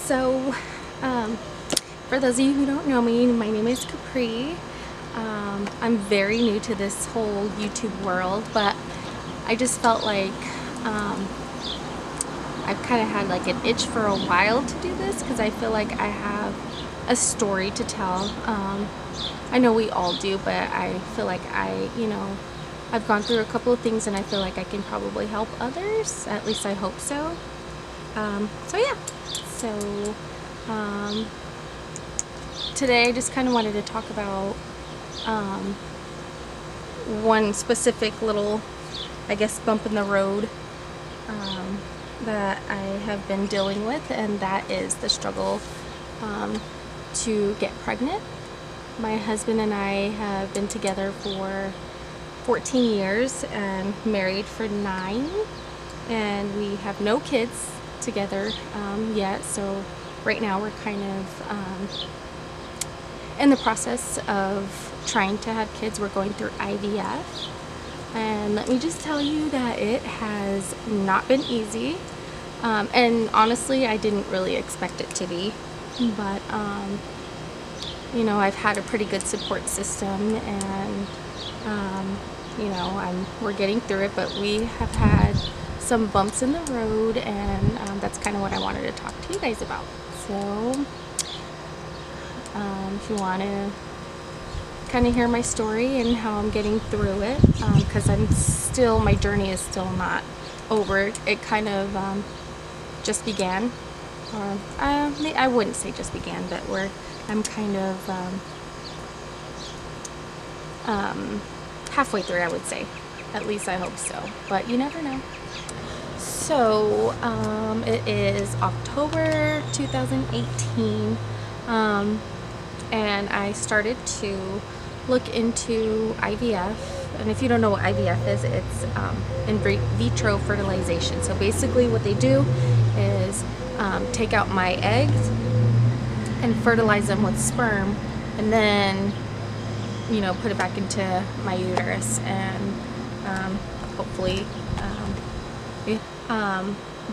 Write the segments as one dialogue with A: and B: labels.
A: So, um, for those of you who don't know me, my name is Capri. I'm very new to this whole YouTube world, but I just felt like I've kind of had like an itch for a while to do this because I feel like I have a story to tell. I know we all do, but I feel like I've gone through a couple of things and I feel like I can probably help others. At least I hope so. So yeah. So today I just kind of wanted to talk about one specific little, I guess, bump in the road that I have been dealing with, and that is the struggle to get pregnant. My husband and I have been together for 14 years and married for 9, and we have no kids together yet, so right now we're kind of in the process of trying to have kids. We're going through IVF, and let me just tell you that it has not been easy, and honestly I didn't really expect it to be, but I've had a pretty good support system, and we're getting through it, but we have had some bumps in the road, and that's kind of what I wanted to talk to you guys about. So if you want to kind of hear my story and how I'm getting through it, because my journey is still not over. It kind of just began, or I wouldn't say just began, but I'm kind of halfway through, I would say. At least I hope so, but you never know. So it is October 2018, and I started to look into IVF. And if you don't know what IVF is, it's in vitro fertilization. So basically what they do is take out my eggs and fertilize them with sperm, and then put it back into my uterus, and hopefully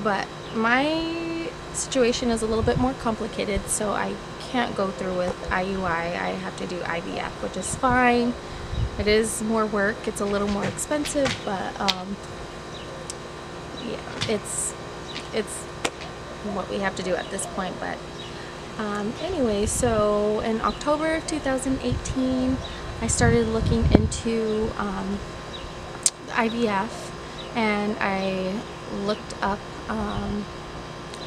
A: but my situation is a little bit more complicated, so I can't go through with IUI. I have to do IVF, which is fine. It is more work, it's a little more expensive, but yeah, it's what we have to do at this point. But anyway, so in October of 2018 I started looking into IVF, and I looked up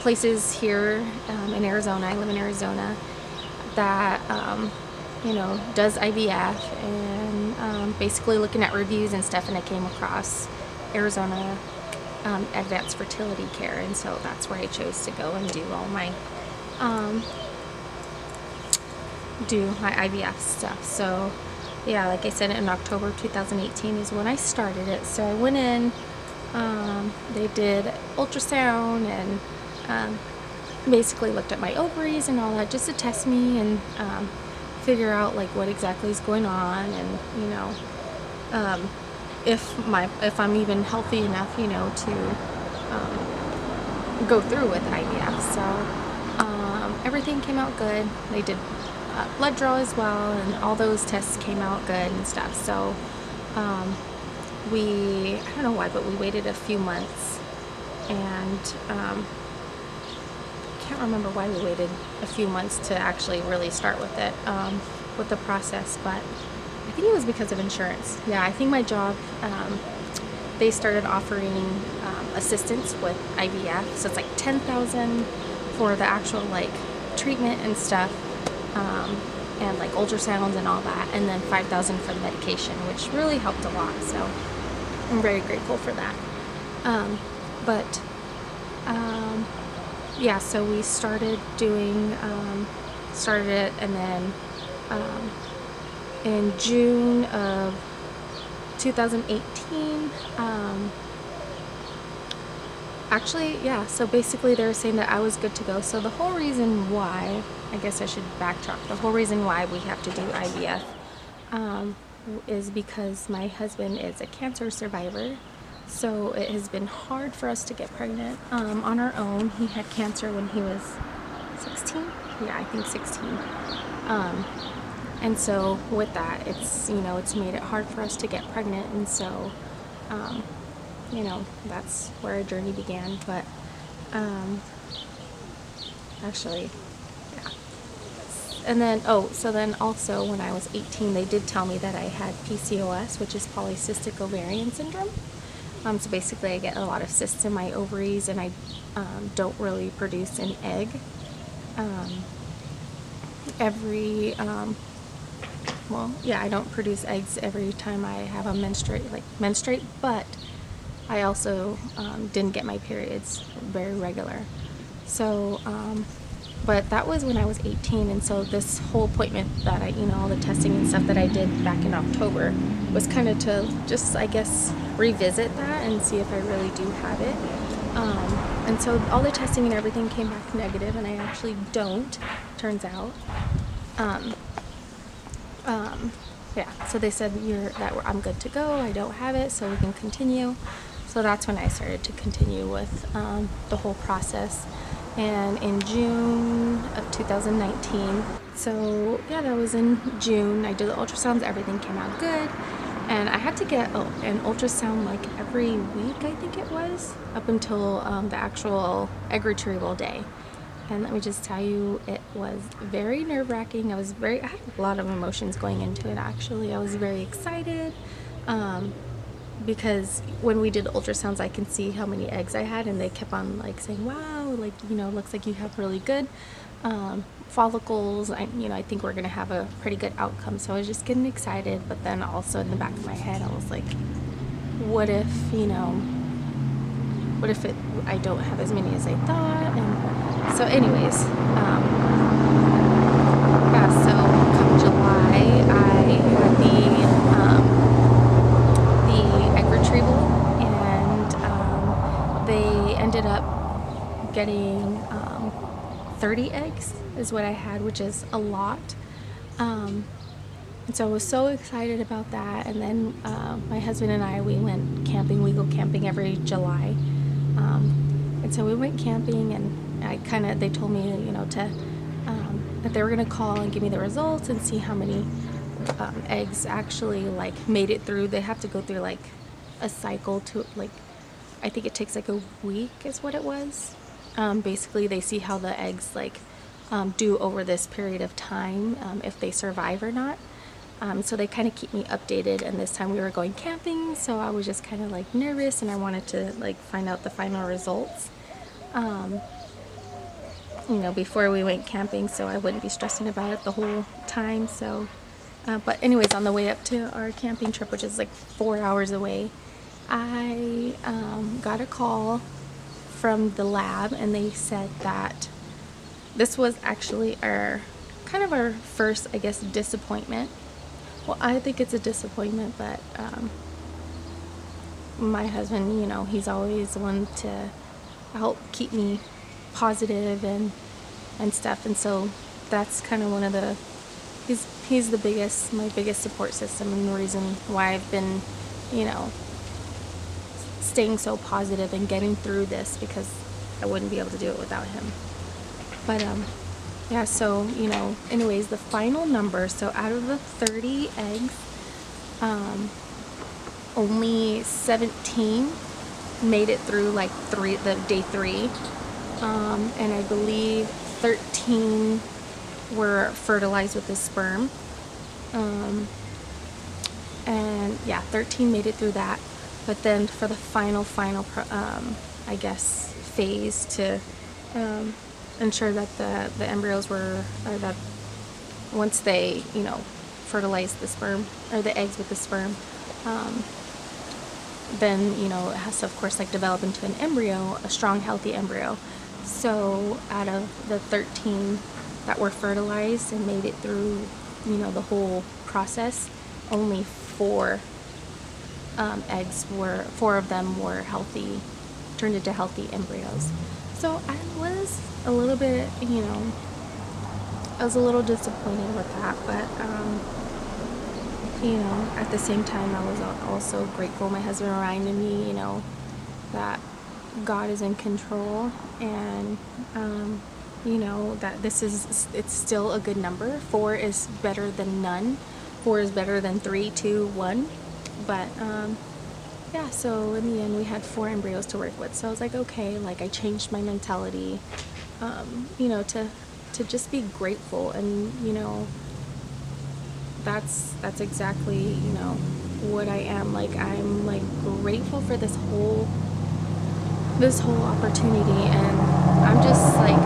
A: places here in Arizona. I live in Arizona that does IVF, and basically looking at reviews and stuff, and I came across Arizona Advanced Fertility Care, and so that's where I chose to go and do all my IVF stuff. So yeah, like I said, in October of 2018 is when I started it. So I went in, they did ultrasound, and basically looked at my ovaries and all that, just to test me and figure out like what exactly is going on, and if I'm even healthy enough to go through with IVF. So everything came out good. They did blood draw as well, and all those tests came out good and stuff. So I don't know why, but we waited a few months, and can't remember why we waited a few months to actually really start with it, with the process, but I think it was because of insurance. Yeah, I think my job, they started offering assistance with IVF, so it's like $10,000 for the actual like treatment and stuff, and like ultrasounds and all that, and then $5,000 for the medication, which really helped a lot. So I'm very grateful for that. Yeah, so we started doing, started it, and then in June of 2018, actually, yeah, so basically they were saying that I was good to go. So the whole reason why, I guess I should backtrack, the whole reason why we have to do IVF is because my husband is a cancer survivor. So it has been hard for us to get pregnant on our own. He had cancer when he was 16. Yeah, I think 16. And so with that, it's, it's made it hard for us to get pregnant. And so, that's where our journey began. But actually, yeah. And then, so then also when I was 18, they did tell me that I had PCOS, which is polycystic ovarian syndrome. So basically I get a lot of cysts in my ovaries, and I don't really produce an egg I don't produce eggs every time I have a menstruate, but I also didn't get my periods very regular. So, but that was when I was 18, and so this whole appointment that all the testing and stuff that I did back in October was kind of to just, I guess, revisit that and see if I really do have it. And so all the testing and everything came back negative, and I actually don't, turns out. So they said I'm good to go, I don't have it, so we can continue. So that's when I started to continue with the whole process. And in June of 2019, so yeah, that was in June, I did the ultrasounds, everything came out good. And I had to get an ultrasound like every week, I think it was, up until the actual egg retrieval day. And let me just tell you, it was very nerve-wracking. I had a lot of emotions going into it, actually. I was very excited because when we did ultrasounds, I can see how many eggs I had, and they kept on like saying, wow, like, looks like you have really good follicles. I think we're going to have a pretty good outcome. So I was just getting excited, but then also in the back of my head, I was like, what if I don't have as many as I thought? And so anyways, so come July, I had the egg retrieval, and they ended up getting 30 eggs is what I had, which is a lot. And so I was so excited about that. And then my husband and I, we went camping. We go camping every July. And so we went camping, and they told me, that they were going to call and give me the results and see how many eggs actually like made it through. They have to go through like a cycle to I think it takes like a week is what it was. Basically they see how the eggs do over this period of time, if they survive or not. So they kind of keep me updated, and this time we were going camping, so I was just kind of nervous, and I wanted to find out the final results before we went camping, so I wouldn't be stressing about it the whole time. So but anyways, on the way up to our camping trip, which is 4 hours away, I got a call from the lab, and they said that this was actually our first, I guess, disappointment. Well, I think it's a disappointment, but my husband, he's always the one to help keep me positive and stuff, and so that's kind of one of the, he's my biggest support system, and the reason why I've been, staying so positive and getting through this, because I wouldn't be able to do it without him. But yeah, so anyways, the final number, so out of the 30 eggs, only 17 made it through day 3, and I believe 13 were fertilized with the sperm, and yeah, 13 made it through that. But then for the final I guess phase to ensure that the embryos were, or that once they fertilize the sperm or the eggs with the sperm, then it has to, of course, develop into an embryo, a strong, healthy embryo. So out of the 13 that were fertilized and made it through the whole process, only 4 of them were healthy, turned into healthy embryos. So I was a little bit, I was a little disappointed with that, but at the same time, I was also grateful. My husband reminded me, that God is in control, and that it's still a good number. 4 is better than none. 4 is better than 3, 2, 1. But yeah, so in the end we had 4 embryos to work with. So I was like, okay, like I changed my mentality, to just be grateful. And that's exactly what I am. Like, I'm like grateful for this whole opportunity, and I'm just like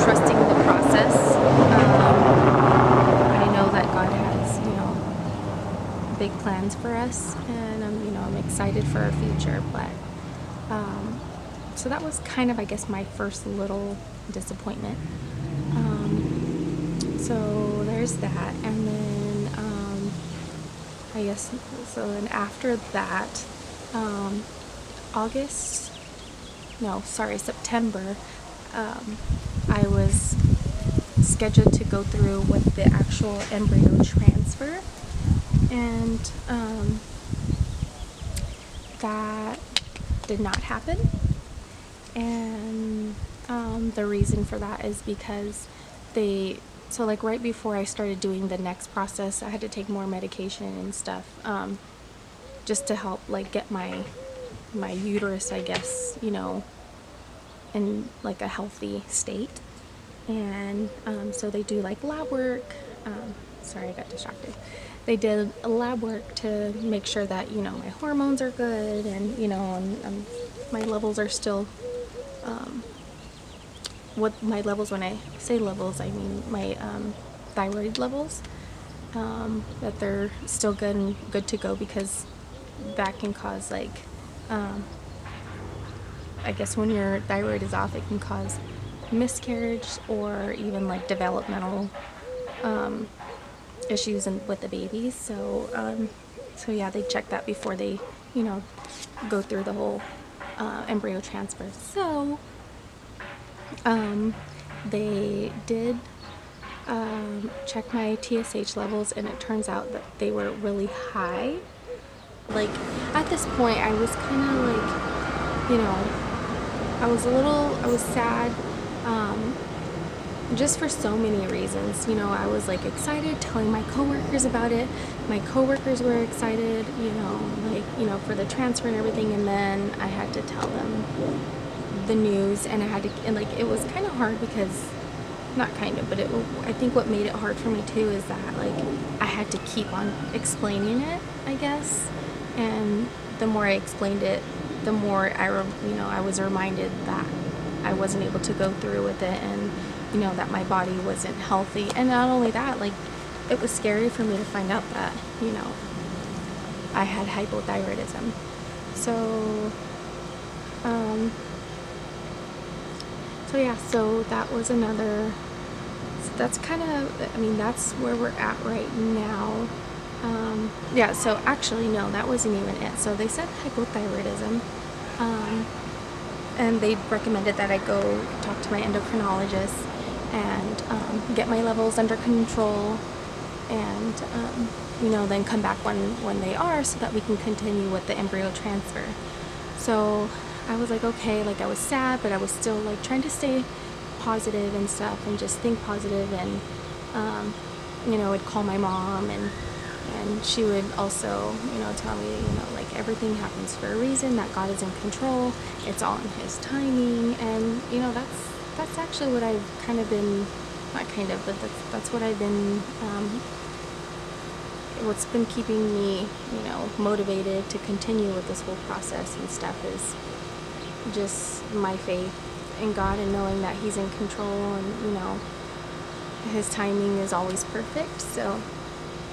A: trusting the process. I know that God has big plans for us, and I'm excited for our future. But so that was kind of, I guess, my first little disappointment. So there's that. And then I guess so. And after that, September, I was scheduled to go through with the actual embryo transfer, and that did not happen. And the reason for that is because right before I started doing the next process, I had to take more medication and stuff, just to help like get my uterus, I guess, in like a healthy state. And so they do like lab work. Sorry, I got distracted. They did lab work to make sure that my hormones are good, and my levels are still what my levels, when I say levels, I mean my thyroid levels, that they're still good and good to go, because that can cause like I guess when your thyroid is off, it can cause miscarriage or even like developmental issues with the baby. So yeah, they check that before they go through the whole embryo transfer. So they did check my TSH levels, and it turns out that they were really high. Like, at this point, I was kind of like, I was sad, just for so many reasons. I was like excited, telling my coworkers about it. My coworkers were excited, for the transfer and everything. And then I had to tell them the news, and it was kind of hard, because not kind of, but I think what made it hard for me too is that like I had to keep on explaining it, I guess. And the more I explained it, the more I was reminded that I wasn't able to go through with it, and that my body wasn't healthy. And not only that, like, it was scary for me to find out that I had hypothyroidism. So so that was another. So that's kind of, that's where we're at right now. So actually, no, that wasn't even it. So they said hypothyroidism, and they recommended that I go talk to my endocrinologist and get my levels under control, and then come back when they are, so that we can continue with the embryo transfer. So I was like, okay, like I was sad, but I was still like trying to stay positive and stuff, and just think positive. And I'd call my mom, and she would also tell me like everything happens for a reason, that God is in control, it's all in his timing. And that's actually what I've kind of been, not kind of, but that's what I've been, what's been keeping me motivated to continue with this whole process and stuff, is just my faith in God, and knowing that he's in control, and his timing is always perfect. So